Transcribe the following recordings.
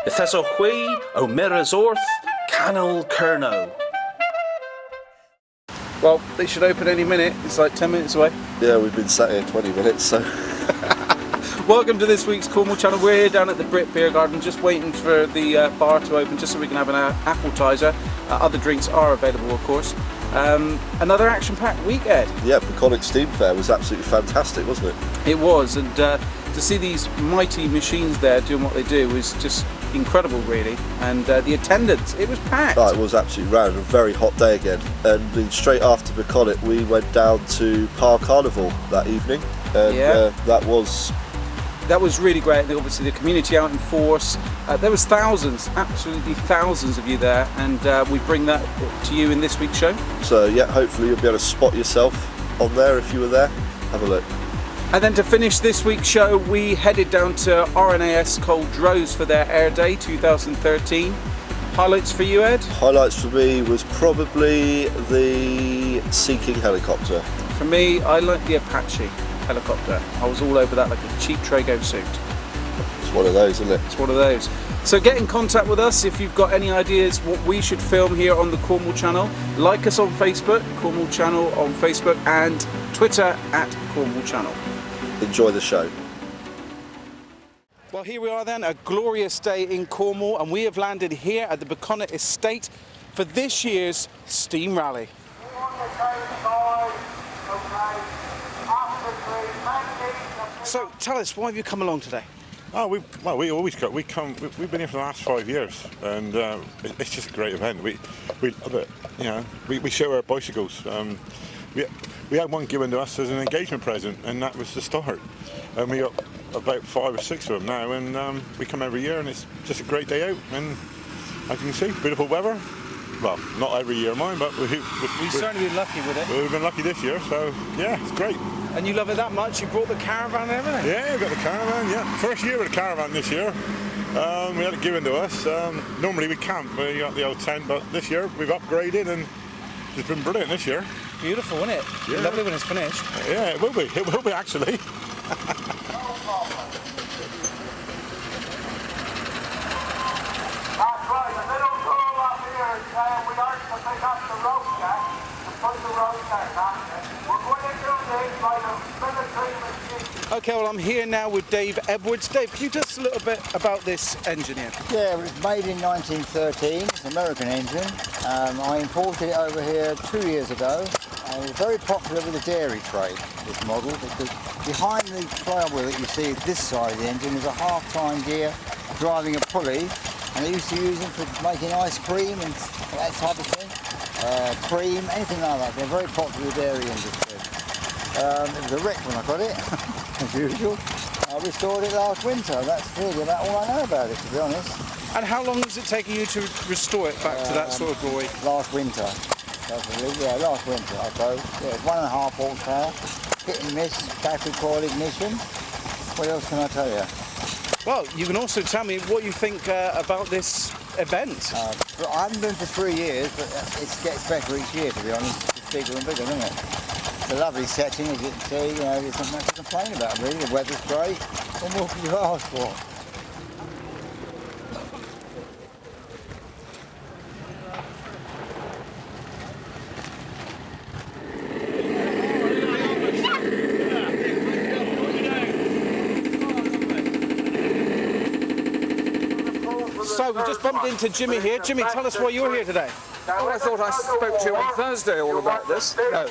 Hui o Mirasorth, Canal Kerno. Well, they should open any minute. It's like 10 minutes away. Yeah, we've been sat here 20 minutes, so... Welcome to this week's Cornwall channel. We're here down at the Brit Beer Garden, just waiting for the bar to open, just so we can have an appetiser. Other drinks are available, of course. Another action-packed week, Ed. Yeah, Bucolic Steam Fair was absolutely fantastic, wasn't it? It was, and to see these mighty machines there doing what they do was just incredible, really. And the attendance, it was packed. Oh, it was absolutely round. A very hot day again. And then straight after Bucolic, we went down to Park Carnival that evening. And that was really great. Obviously, the community out in force. There was thousands, absolutely thousands of you there, and we bring that to you in this week's show. So yeah, hopefully you'll be able to spot yourself on there if you were there. Have a look. And then to finish this week's show, we headed down to RNAS Coldrose for their Air Day 2013. Highlights for you, Ed? Highlights for me was probably the Sea King helicopter. For me, I liked the Apache helicopter. I was all over that like a cheap Trago suit. It's one of those, isn't it? It's one of those. So get in contact with us if you've got any ideas what we should film here on the Cornwall channel. Like us on Facebook, Cornwall channel on Facebook, and Twitter at Cornwall channel. Enjoy the show. Well, here we are then, a glorious day in Cornwall, and we have landed here at the Bucolic Estate for this year's Steam Rally. So tell us, why have you come along today? Oh, we always come. We've been here for the last 5 years, and it's just a great event. We love it. You know, we show our bicycles. We had one given to us as an engagement present, and that was the start. And we got about 5 or 6 of them now, and we come every year, and it's just a great day out. And as you can see, beautiful weather. Well, not every year, mine, but we've certainly been lucky with it. We've been lucky this year, so yeah, it's great. And you love it that much? You brought the caravan and everything? Yeah, we've got the caravan, yeah. First year with the caravan this year. We had it given to us. Normally we camp, we got the old tent, but this year we've upgraded and it's been brilliant this year. Beautiful, isn't it? Yeah. Lovely when it's finished. Yeah, it will be. It will be, actually. Okay, well I'm here now with Dave Edwards. Dave, can you tell us a little bit about this engine here? Yeah, it was made in 1913, it's an American engine. I imported it over here 2 years ago, and it was very popular with the dairy trade, this model, because behind the flywheel that you see this side of the engine is a half-time gear driving a pulley, and they used to use them for making ice cream and that type of thing. Cream, anything like that. They're very popular with the dairy industry. It was a wreck when I got it, as usual. I restored it last winter. That's really about all I know about it, to be honest. And how long has it taken you to restore it back to that sort of glory? Last winter. Yeah, last winter, I suppose. Yeah, 1.5 horsepower, hit and miss, battery coil ignition. What else can I tell you? Well, you can also tell me what you think about this event. I haven't been for 3 years, but it gets better each year, to be honest. It's bigger and bigger, isn't it? It's a lovely setting, as you can see. You know, there's nothing much to complain about, really. The weather's great. What more can you ask for? So we just bumped into Jimmy here. Jimmy, tell us why you're here today. Oh, I thought I spoke to you on Thursday all about this. No.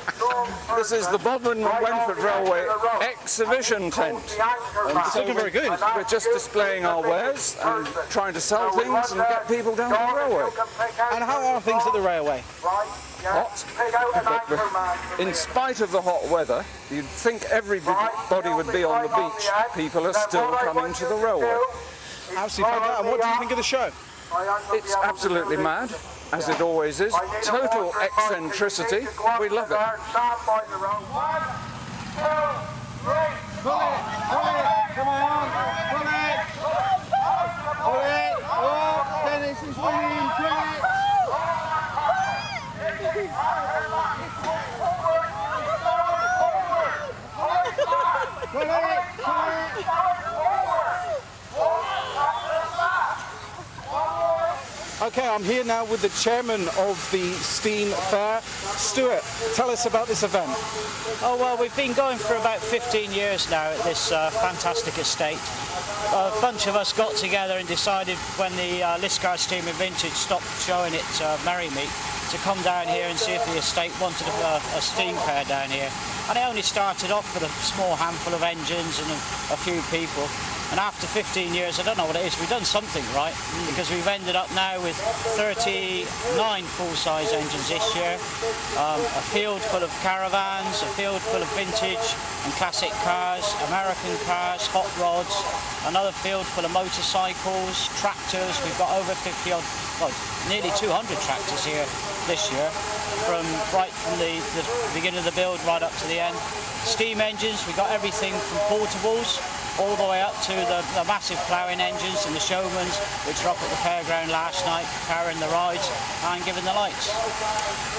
This is the Bodmin Wentford Railway exhibition tent. And It's looking very good. We're just displaying our wares and trying to sell things and get people down to the railway. And how are things at the railway? Hot. But in spite of the hot weather, you'd think everybody would be on the beach. People are still coming to the railway. Absolutely fantastic. And what do you think of the show? It's absolutely mad, as it always is. Total eccentricity. We love it. 1, 2, 3. Pull it! Come on! Pull it! Pull it! Oh, Dennis is winning! Pull it! Pull it! Okay, I'm here now with the chairman of the Steam Fair. Stuart, tell us about this event. Oh, well, we've been going for about 15 years now at this fantastic estate. A bunch of us got together and decided when the Liscar Steam and Vintage stopped showing its Merrymeet to come down here and see if the estate wanted a steam fair down here. And it only started off with a small handful of engines and a few people. And after 15 years, I don't know what it is, we've done something right, because we've ended up now with 39 full-size engines this year, a field full of caravans, a field full of vintage and classic cars, American cars, hot rods, another field full of motorcycles, tractors. We've got over 50 odd, well, nearly 200 tractors here this year, from the beginning of the build right up to the end. Steam engines, we've got everything from portables all the way up to the massive ploughing engines and the showmans, which were up at the fairground last night, powering the rides and giving the lights.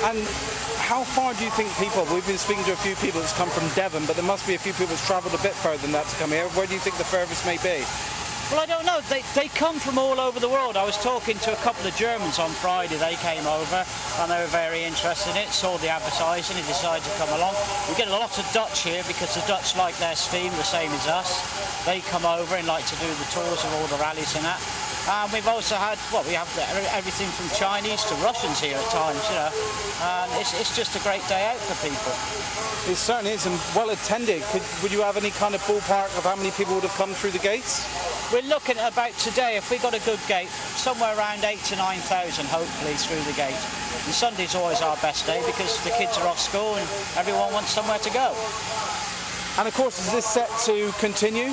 And how far do you think people, we've been speaking to a few people that's come from Devon, but there must be a few people that's travelled a bit further than that to come here. Where do you think the furthest may be? Well, I don't know. They come from all over the world. I was talking to a couple of Germans on Friday. They came over and they were very interested in it, saw the advertising and decided to come along. We get a lot of Dutch here because the Dutch like their steam the same as us. They come over and like to do the tours of all the rallies and that. We've also had, well, we have everything from Chinese to Russians here at times, you know. It's just a great day out for people. It certainly is, and well attended. Would you have any kind of ballpark of how many people would have come through the gates? We're looking at about today, if we got a good gate, somewhere around 8,000 to 9,000 hopefully through the gate. And Sunday's always our best day because the kids are off school and everyone wants somewhere to go. And of course, is this set to continue?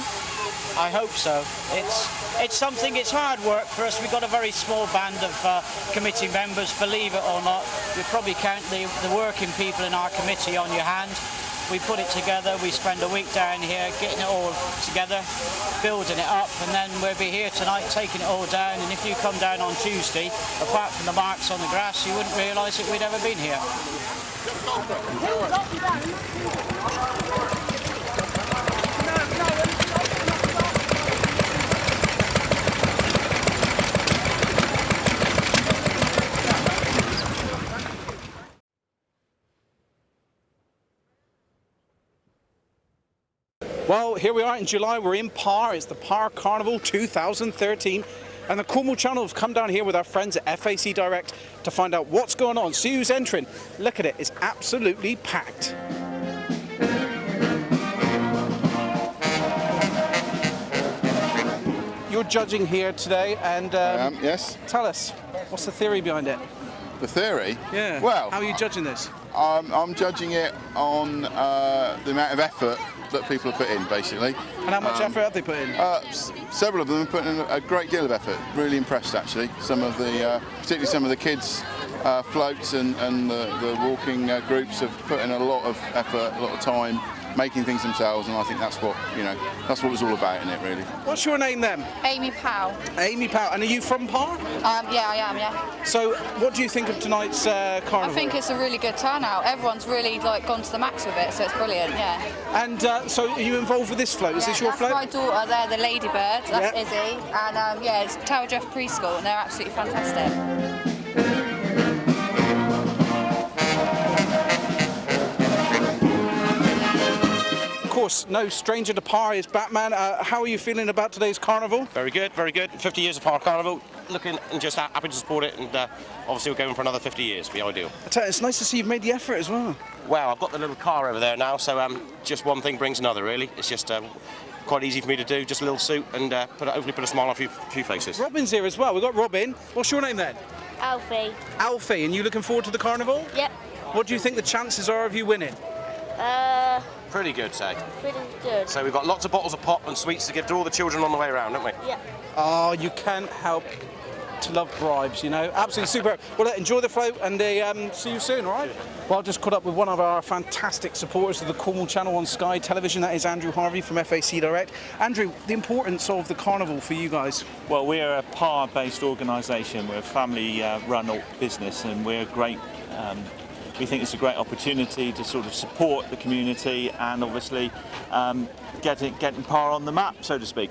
I hope so. It's something, it's hard work for us. We've got a very small band of committee members, believe it or not. You probably count the working people in our committee on your hand. We put it together, we spend a week down here getting it all together, building it up, and then we'll be here tonight taking it all down. And if you come down on Tuesday, apart from the marks on the grass, you wouldn't realise that we'd ever been here. Well, here we are in July, we're in Par, it's the Par Carnival 2013, and the Cornwall Channel have come down here with our friends at FAC Direct to find out what's going on, see who's entering. Look at it, it's absolutely packed. You're judging here today, and yes. Tell us, what's the theory behind it? The theory? Yeah. Well, how are you judging this? I'm judging it on the amount of effort that people have put in, basically. And how much effort have they put in? Several of them have put in a great deal of effort. Really impressed, actually. Some of the, particularly some of the kids' floats and the walking groups have put in a lot of effort, a lot of time, making things themselves, and I think that's what, you know, that's what it's all about in it, really. What's your name then? Amy Powell. Amy Powell. And are you from Par? Yeah, I am, yeah. So what do you think of tonight's carnival? I think it's a really good turnout. Everyone's really gone to the max with it, so it's brilliant, yeah. And so are you involved with this float? Is this your float? That's my daughter there, the Ladybird. That's Izzy. And yeah, it's Tower Jeff Preschool, and they're absolutely fantastic. Of course, no stranger to Par is Batman. How are you feeling about today's carnival? Very good, very good. 50 years of Par Carnival, looking and just happy to support it, and obviously we're going for another 50 years, be ideal. I tell you, it's nice to see you've made the effort as well. Well, I've got the little car over there now, so just one thing brings another, really. It's just quite easy for me to do, just a little suit, and hopefully put a smile on a few faces. Robin's here as well. We've got Robin. What's your name then? Alfie. Alfie, and you looking forward to the carnival? Yep. What do you think the chances are of you winning? Pretty good, say. Pretty good. So we've got lots of bottles of pop and sweets to give to all the children on the way around, don't we? Yeah. Oh, you can't help to love bribes, you know. Absolutely superb. Well, enjoy the float, and see you soon, all right? Well, I just caught up with one of our fantastic supporters of the Cornwall Channel on Sky Television. That is Andrew Harvey from FAC Direct. Andrew, the importance of the carnival for you guys? Well, we're a Par-based organisation. We're a family-run business, and we're great. We think it's a great opportunity to sort of support the community and obviously getting Par on the map, so to speak.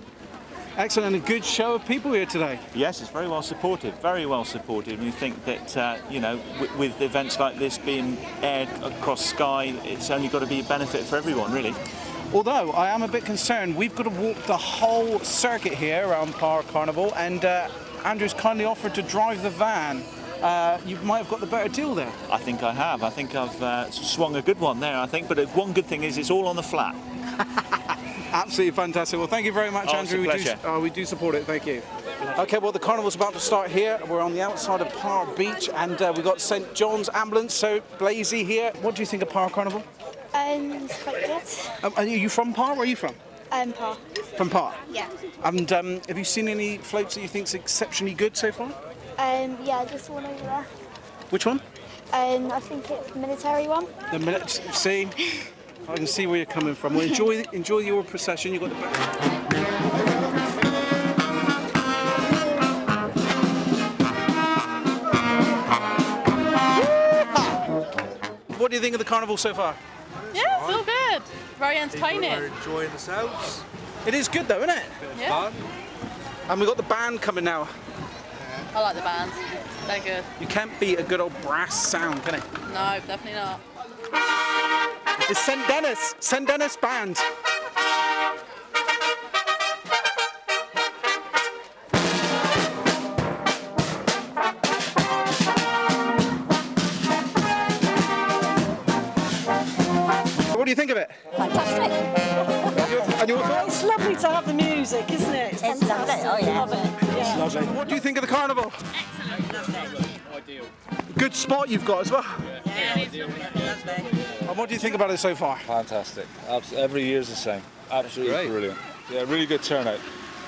Excellent, and a good show of people here today. Yes, it's very well supported, very well supported. We think that, you know, with events like this being aired across Sky, it's only got to be a benefit for everyone, really. Although I am a bit concerned, we've got to walk the whole circuit here around Par Carnival, and Andrew's kindly offered to drive the van. You might have got the better deal there. I think I have. I think I've swung a good one there, I think. But one good thing is it's all on the flat. Absolutely fantastic. Well, thank you very much, Andrew. It's a pleasure. We do support it. Thank you. Okay, well, the carnival's about to start here. We're on the outside of Par Beach, and we've got St John's Ambulance, so Blazy here. What do you think of Par Carnival? It's quite good. Are you from Par? Where are you from? Par. From Par? Yeah. And have you seen any floats that you think's exceptionally good so far? Yeah, just one over there. Which one? I think it's the military one. The military. See, I can see where you're coming from. Well, enjoy your procession. You've got the. What do you think of the carnival so far? Yeah, it's all good. Very entertaining. We're enjoying ourselves. It is good though, isn't it? Yeah. Fun. And we've got the band coming now. I like the bands. They're good. You can't beat a good old brass sound, can it? No, definitely not. It's St Dennis Band. What do you think of it? Fantastic. And your thoughts? It's lovely to have the music, isn't it? It's fantastic. Oh, yeah. Love it. It's lovely. What do you think of the carnival? Excellent. Lovely. Ideal. Good spot you've got as well. Yeah, it's lovely. And what do you think about it so far? Fantastic. Every year's the same. Absolutely brilliant. Yeah, really good turnout.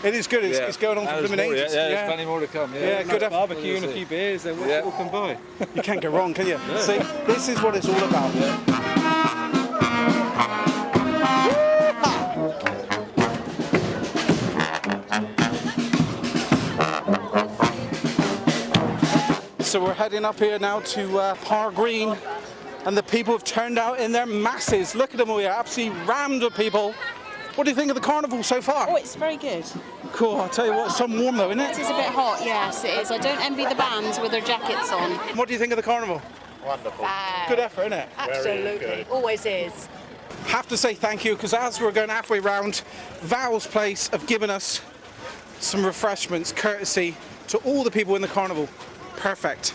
It is good. It's going on for blooming ages. Yeah, there's plenty more to come. Yeah, good Barbecue and a few beers, then what can buy? You can't go wrong, can you? See, this is what it's all about. So we're heading up here now to Par Green, and the people have turned out in their masses. Look at them all here, absolutely rammed with people. What do you think of the carnival so far? Oh, it's very good. Cool, I'll tell you what, it's some warm though, isn't it? It is a bit hot, yes, it is. I don't envy the bands with their jackets on. What do you think of the carnival? Wonderful. Good effort, isn't it? Absolutely, always is. Have to say thank you, because as we're going halfway round, Val's Place have given us some refreshments courtesy to all the people in the carnival. Perfect.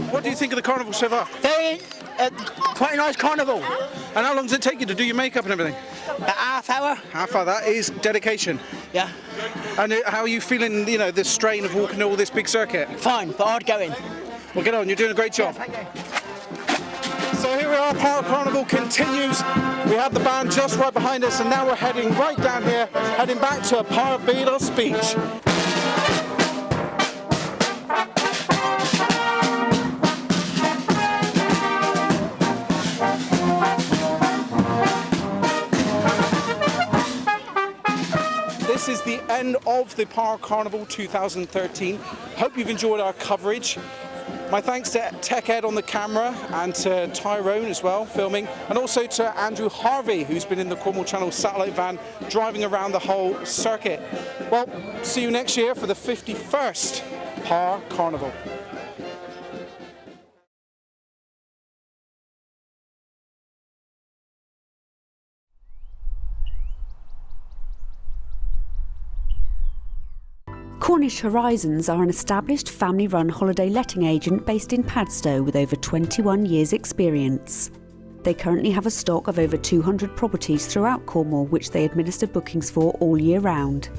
What do you think of the carnival so far? Quite a nice carnival. And how long does it take you to do your makeup and everything? About half hour. Half hour, that is dedication. Yeah. And how are you feeling, you know, the strain of walking all this big circuit? Fine, but hard going. Well, get on, you're doing a great job. So here we are, Par Carnival continues. We have the band just right behind us, and now we're heading right down here, heading back to Barbados Beach. This is the end of the Par Carnival 2013. Hope you've enjoyed our coverage. My thanks to Tech Ed on the camera and to Tyrone as well, filming, and also to Andrew Harvey, who's been in the Cornwall Channel satellite van driving around the whole circuit. Well, see you next year for the 51st Par Carnival. Cornish Horizons are an established family-run holiday letting agent based in Padstow with over 21 years' experience. They currently have a stock of over 200 properties throughout Cornwall which they administer bookings for all year round.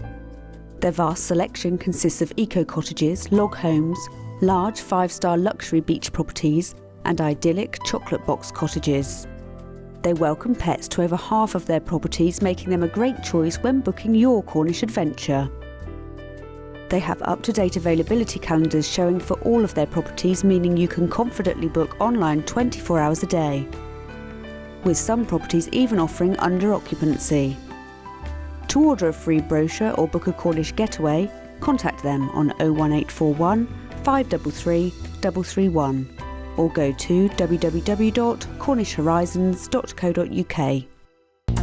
Their vast selection consists of eco-cottages, log homes, large 5-star luxury beach properties and idyllic chocolate box cottages. They welcome pets to over half of their properties, making them a great choice when booking your Cornish adventure. They have up-to-date availability calendars showing for all of their properties, meaning you can confidently book online 24 hours a day, with some properties even offering under occupancy. To order a free brochure or book a Cornish getaway, contact them on 01841 533 331 or go to www.cornishhorizons.co.uk.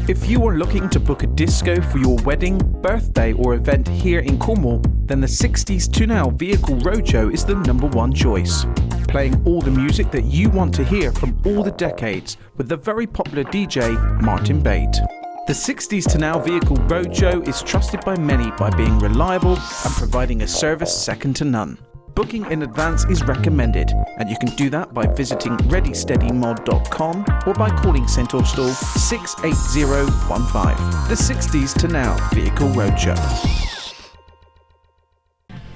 If you are looking to book a disco for your wedding, birthday or event here in Cornwall, then the 60s to Now Vehicle Roadshow is the #1 choice. Playing all the music that you want to hear from all the decades with the very popular DJ Martin Bate. The 60s to Now Vehicle Roadshow is trusted by many by being reliable and providing a service second to none. Booking in advance is recommended, and you can do that by visiting readysteadymod.com or by calling St Austell 68015. The 60s to Now Vehicle Roadshow.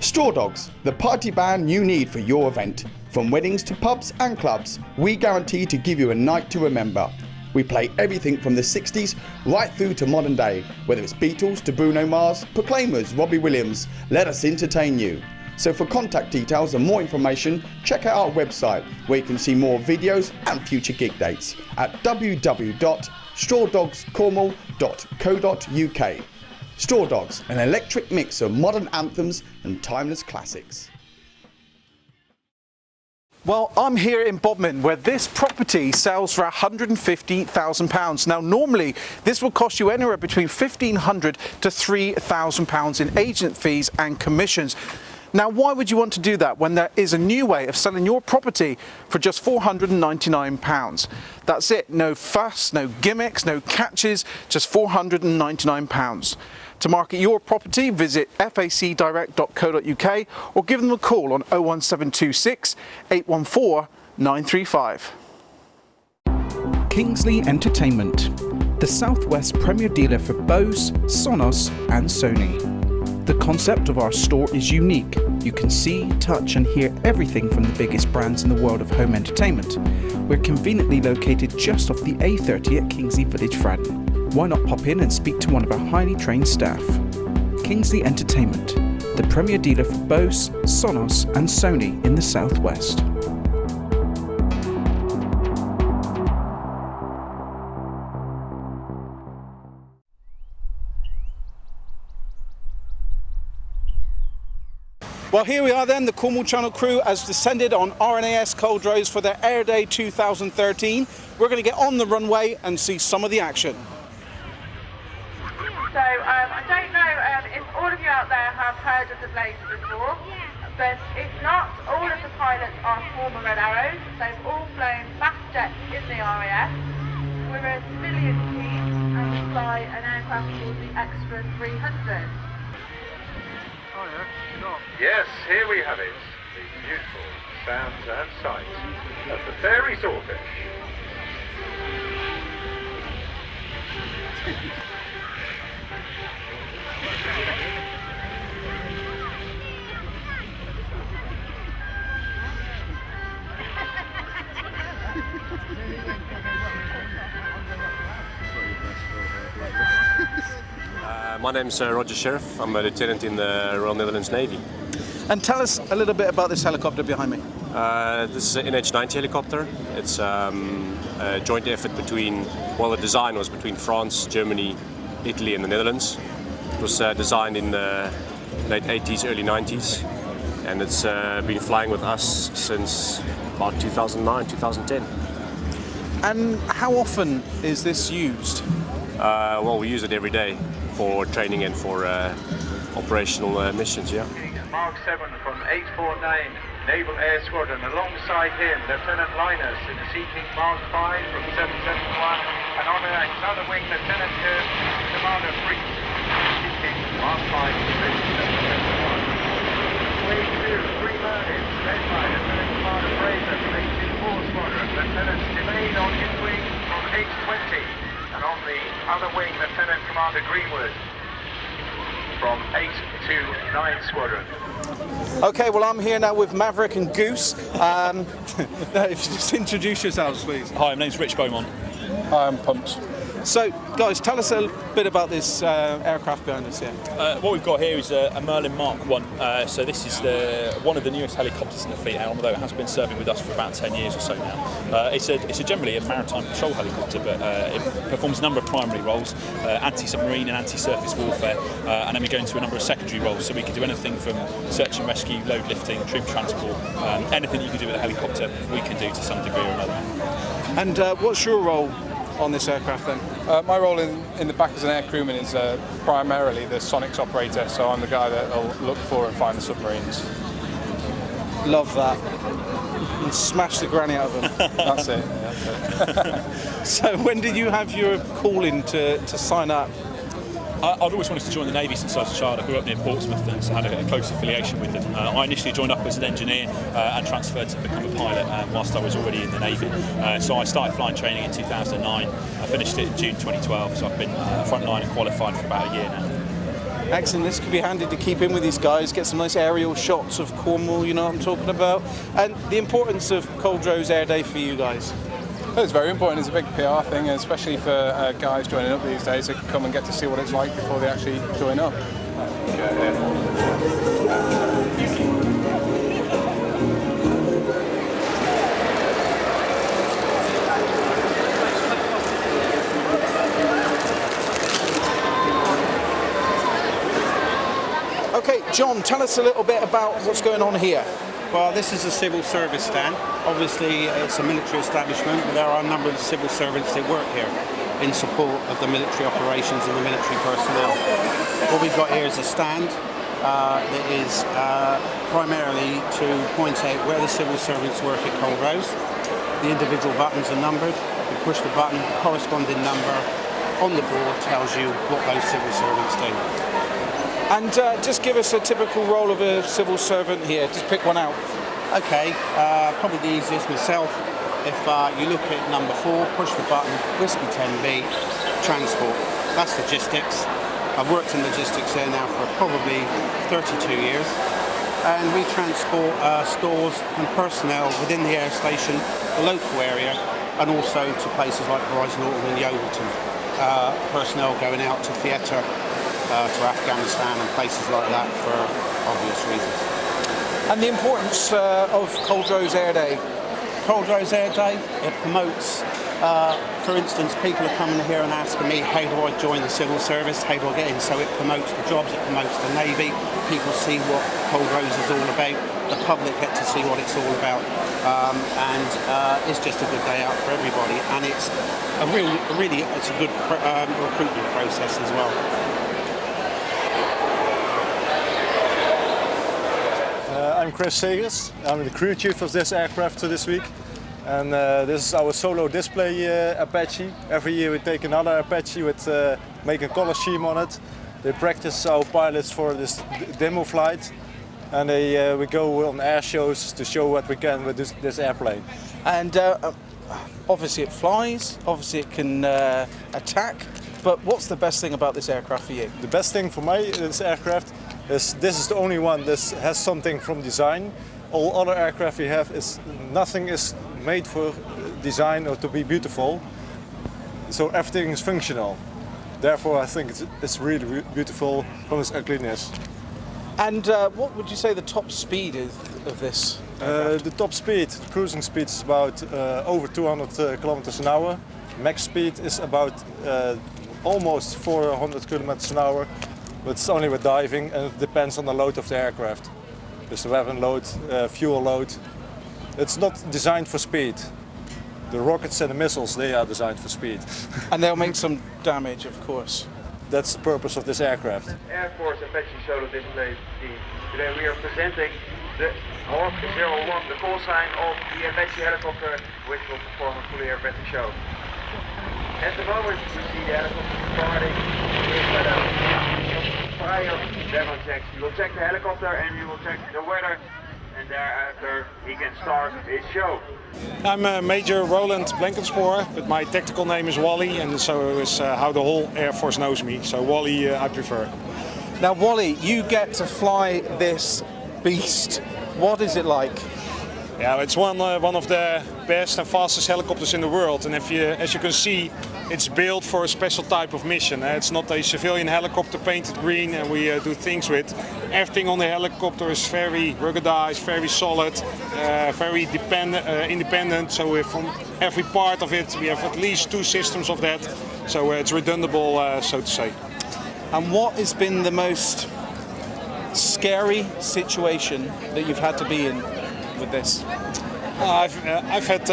Straw Dogs, the party band you need for your event. From weddings to pubs and clubs, we guarantee to give you a night to remember. We play everything from the 60s right through to modern day, whether it's Beatles to Bruno Mars, Proclaimers, Robbie Williams. Let us entertain you. So for contact details and more information, check out our website where you can see more videos and future gig dates at www.strawdogscornwall.co.uk. Straw Dogs, an electric mix of modern anthems and timeless classics. Well, I'm here in Bodmin where this property sells for £150,000. Now, normally this will cost you anywhere between £1,500 to £3,000 in agent fees and commissions. Now, why would you want to do that when there is a new way of selling your property for just £499? That's it, no fuss, no gimmicks, no catches, just £499. To market your property, visit facdirect.co.uk or give them a call on 01726 814 935. Kingsley Entertainment, the Southwest premier dealer for Bose, Sonos and Sony. The concept of our store is unique. You can see, touch and hear everything from the biggest brands in the world of home entertainment. We're conveniently located just off the A30 at Kingsley Village, Fradden. Why not pop in and speak to one of our highly trained staff? Kingsley Entertainment, the premier dealer for Bose, Sonos and Sony in the Southwest. Well, here we are then, the Cornwall Channel crew has descended on RNAS Culdrose for their Air Day 2013. We're going to get on the runway and see some of the action. So, I don't know if all of you out there have heard of the Blaze before, but if not, all of the pilots are former Red Arrows. They've all flown fast jets in the RAF. We're a civilian team and we fly an aircraft called the Extra 300. Yes, here we have it, the beautiful sounds and sights of the fairy swordfish. My name's Roger Sheriff. I'm a lieutenant in the Royal Netherlands Navy. And tell us a little bit about this helicopter behind me. This is an NH-90 helicopter. It's a joint effort between, well, the design was between France, Germany, Italy and the Netherlands. It was designed in the late 80s, early 90s, and it's been flying with us since about 2009, 2010. And how often is this used? Well, we use it every day for training and for operational missions, yeah. Mark 7 from 849 Naval Air Squadron. Alongside him, Lieutenant Linus in the Sea King Mark 5 from 771. And on another wing, Lieutenant Commander Freak, Sea King Mark 5 from 771. Wing 2, Three Merlins, led by Lieutenant Commander Fraser from 824 Squadron. Lieutenant Devane on his wing from 820. And on the other wing, Lieutenant Commander Greenwood from 829 Squadron. Okay, well I'm here now with Maverick and Goose. If you just introduce yourselves, please. Hi, my name's Rich Beaumont. Hi, I'm Pumped. So, guys, tell us a bit about this aircraft behind us here. What we've got here is a Merlin Mark 1. So this is one of the newest helicopters in the fleet, although it has been serving with us for about 10 years or so now. It's generally a maritime patrol helicopter, but it performs a number of primary roles, anti-submarine and anti-surface warfare, and then we go into a number of secondary roles. So we can do anything from search and rescue, load lifting, troop transport, anything you can do with a helicopter, we can do to some degree or another. And what's your role on this aircraft then? My role in the back as an air crewman is primarily the sonics operator, so I'm the guy that'll look for and find the submarines. Love that. And smash the granny out of them. That's it. Yeah, that's it. So when did you have your calling to sign up? I'd always wanted to join the Navy since I was a child. I grew up near Portsmouth and so had a close affiliation with them. I initially joined up as an engineer and transferred to become a pilot whilst I was already in the Navy. So I started flying training in 2009. I finished it in June 2012, so I've been frontline and qualified for about a year now. Excellent, this could be handy to keep in with these guys, get some nice aerial shots of Cornwall, you know what I'm talking about. And the importance of Coldrose Air Day for you guys. It's very important. It's a big PR thing, especially for guys joining up these days to come and get to see what it's like before they actually join up. Okay, John, tell us a little bit about what's going on here. Well, this is a civil service stand. Obviously, it's a military establishment, but there are a number of civil servants that work here in support of the military operations and the military personnel. What we've got here is a stand that is primarily to point out where the civil servants work at Coldrose. The individual buttons are numbered. You push the button, corresponding number on the board tells you what those civil servants do. And just give us a typical role of a civil servant here. Just pick one out. Okay, probably the easiest myself. If you look at number 4, push the button, Whiskey 10B, transport. That's logistics. I've worked in logistics there now for probably 32 years. And we transport stores and personnel within the air station, the local area, and also to places like Horizon Autumn and Yeovilton. Personnel going out to theatre, to Afghanistan and places like that for obvious reasons. And the importance of Coldrose Air Day? Coldrose Air Day, it promotes, for instance, people are coming here and asking me, how do I join the civil service, how do I get in? So it promotes the jobs, it promotes the Navy, people see what Coldrose is all about, the public get to see what it's all about, and it's just a good day out for everybody, and it's a it's a good recruitment process as well. I'm Chris Segers. I'm the crew chief of this aircraft this week, and this is our solo display Apache. Every year we take another Apache with make a color scheme on it. They practice our pilots for this demo flight, and we go on air shows to show what we can with this airplane. And obviously it flies, obviously it can attack, but what's the best thing about this aircraft for you? The best thing for me, this aircraft, this is the only one that has something from design. All other aircraft we have nothing is made for design or to be beautiful. So everything is functional. Therefore, I think it's really beautiful from its ugliness. And what would you say the top speed is of this? The top speed, the cruising speed, is about over 200 kilometers an hour. Max speed is about almost 400 kilometers an hour. But it's only with diving, and it depends on the load of the aircraft. There's the weapon load, fuel load. It's not designed for speed. The rockets and the missiles, they are designed for speed. And they'll make some damage, of course. That's the purpose of this aircraft. Air Force Apache Solo Display Team. Today we are presenting the Hawk 01, the call sign of the Apache helicopter, which will perform a fully aircraft show. At the moment, we see the helicopter starting with prior demo checks. We will check the helicopter and we will check the weather, and thereafter he can start his show. I'm Major Roland Blankenspoor, but my tactical name is Wally, and so is how the whole Air Force knows me. So Wally, I prefer. Now, Wally, you get to fly this beast. What is it like? Yeah, it's one of the best and fastest helicopters in the world, and as you can see, it's built for a special type of mission. It's not a civilian helicopter painted green and we do things with. Everything on the helicopter is very ruggedized, very solid, very independent. So from every part of it, we have at least 2 systems of that. So it's redundable, so to say. And what has been the most scary situation that you've had to be in with this? I've had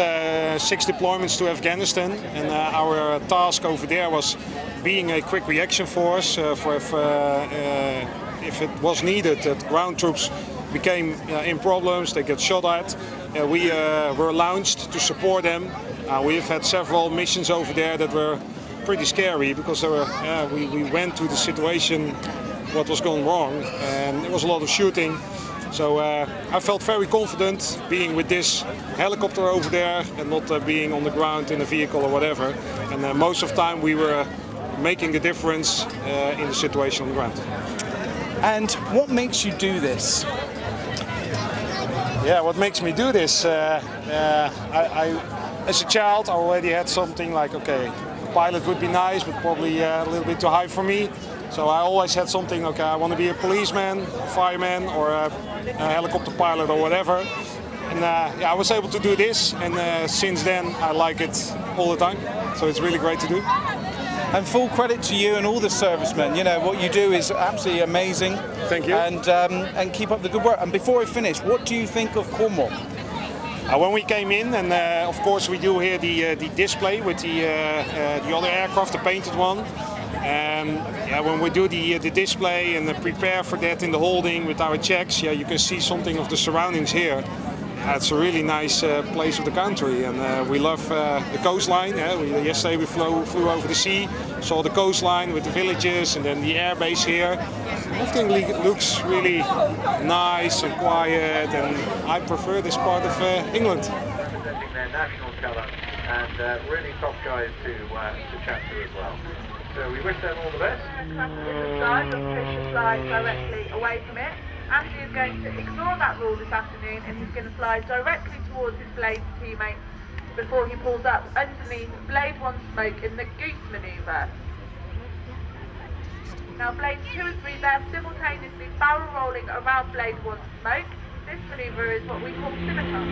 6 deployments to Afghanistan, and our task over there was being a quick reaction force for if it was needed that ground troops became in problems, they get shot at. We were launched to support them. We've had several missions over there that were pretty scary because we went to the situation, what was going wrong, and there was a lot of shooting. So I felt very confident being with this helicopter over there and not being on the ground in a vehicle or whatever. And most of the time we were making the difference in the situation on the ground. And what makes you do this? Yeah, what makes me do this? As a child I already had something like, okay, a pilot would be nice, but probably a little bit too high for me. So I always had something, okay, I want to be a policeman, a fireman, or a helicopter pilot or whatever. And yeah, I was able to do this, and since then I like it all the time. So it's really great to do. And full credit to you and all the servicemen. You know, what you do is absolutely amazing. Thank you. And keep up the good work. And before I finish, what do you think of Cornwall? When we came in, and of course we do here the display with the other aircraft, the painted one. Yeah, when we do the display and prepare for that in the holding with our checks, yeah, you can see something of the surroundings here. It's a really nice place of the country, and we love the coastline. Yesterday we flew over the sea, saw the coastline with the villages and then the air base here. Everything looks really nice and quiet, and I prefer this part of England. Presenting their national colour, and really top guys to chat to as well. So we wish them all the best. Side, push the slide directly away from it. Ashley is going to ignore that rule this afternoon, and he's going to slide directly towards his Blade teammate before he pulls up underneath Blade 1 smoke in the goose manoeuvre. Now Blades 2 and 3 there simultaneously barrel rolling around Blade 1 smoke. This manoeuvre is what we call scimitar.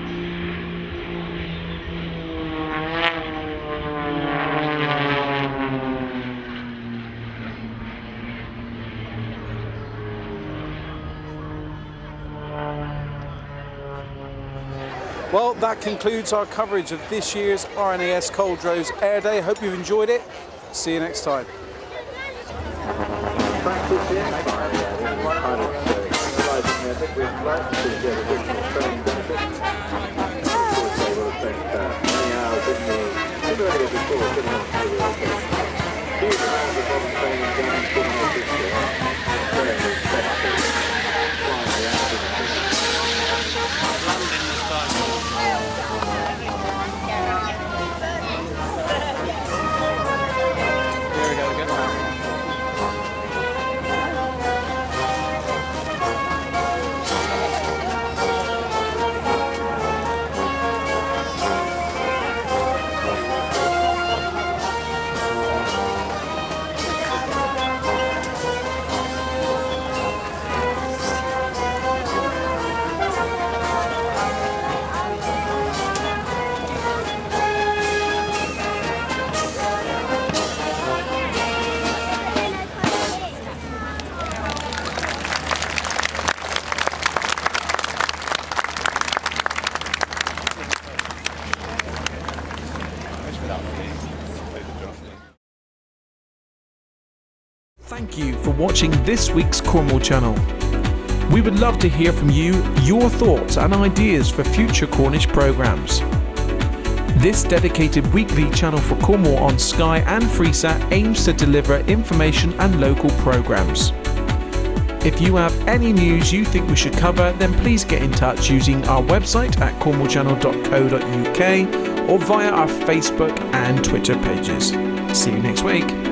Well, that concludes our coverage of this year's RNAS Coldrose Air Day. Hope you've enjoyed it. See you next time. Thank you for watching this week's Cornwall channel. We would love to hear from you, your thoughts and ideas for future Cornish programmes. This dedicated weekly channel for Cornwall on Sky and Freesat aims to deliver information and local programmes. If you have any news you think we should cover, then please get in touch using our website at cornwallchannel.co.uk or via our Facebook and Twitter pages. See you next week.